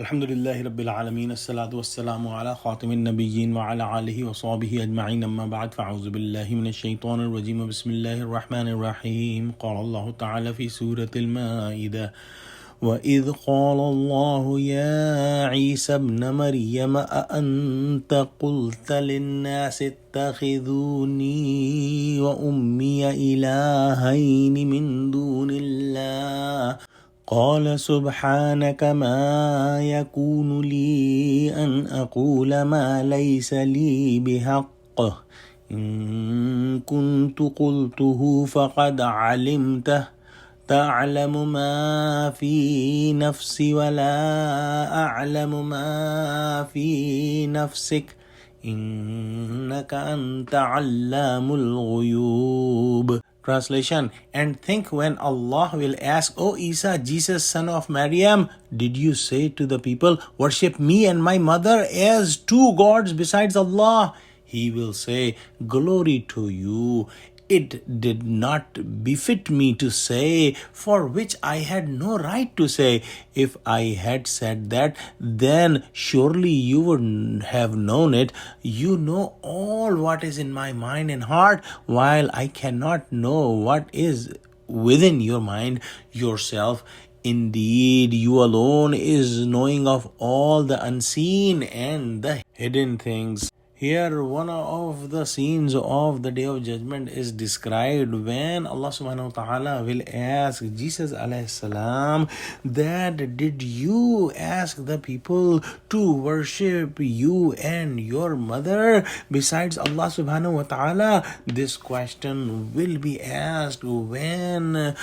Alhamdulillahi Rabbil Alameen. As-salatu was-salamu ala khatimin nabiyyin wa ala alihi wa sahbihi ajma'in. Amma ba'd. Fa'auzu billahi minash shaitanir rajim. Bismillahir rahmanir rahim. Qala Allahu ta'ala fi Surah Al-Maeda. وإذ قال الله يا عيسى ابن مريم أأنت قلت للناس اتخذوني وأمي إلهين من دون الله قال سبحانك ما يكون لي أن أقول ما ليس لي بحق إن كنت قلته فقد علمته تعلم ما في نفسي ولا أعلم ما في نفسك إنك أنت علام الغيوب. Translation: And think when Allah will ask, O Isa, Jesus, son of Maryam, did you say to the people, worship me and my mother as two gods besides Allah? He will say, glory to you. It did not befit me to say, for which I had no right to say. If I had said that, then surely you would have known it. You know all what is in my mind and heart, while I cannot know what is within your mind yourself. Indeed, you alone is knowing of all the unseen and the hidden things. Here, one of the scenes of the Day of Judgment is described when Allah subhanahu wa ta'ala will ask Jesus alayhi salam that did you ask the people to worship you and your mother besides Allah subhanahu wa ta'ala? This question will be asked when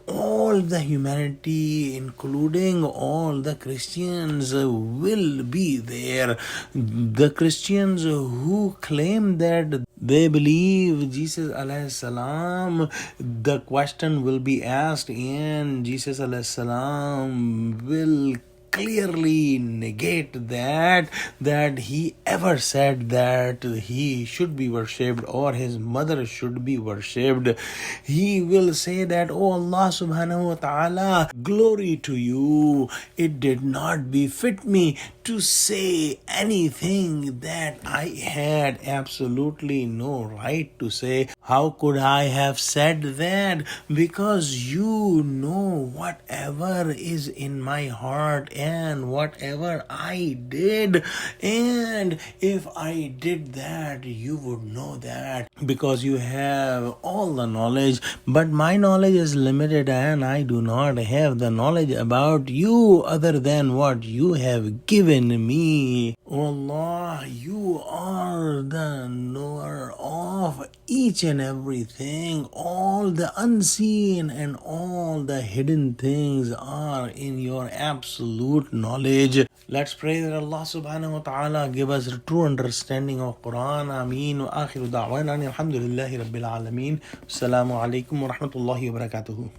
all the humanity, including all the Christians, will be there. The Christians who claim that they believe Jesus alayhi salam, the question will be asked and Jesus alayhi salam will clearly negate that he ever said that he should be worshipped or his mother should be worshipped. He will say that, oh Allah subhanahu wa ta'ala, glory to you. It did not befit me to say anything that I had absolutely no right to say. How could I have said that? Because you know whatever is in my heart and whatever I did. And if I did that, you would know that because you have all the knowledge. But my knowledge is limited and I do not have the knowledge about you other than what you have given me. Oh Allah, you are the knower of each and everything. All the unseen and all the hidden things are in your absolute knowledge. Let's pray that Allah subhanahu wa ta'ala give us a true understanding of Quran. Ameen. Wa akhiru da'wana alhamdulillahi rabbil alameen. Assalamu alaikum wa rahmatullahi wa barakatuhu.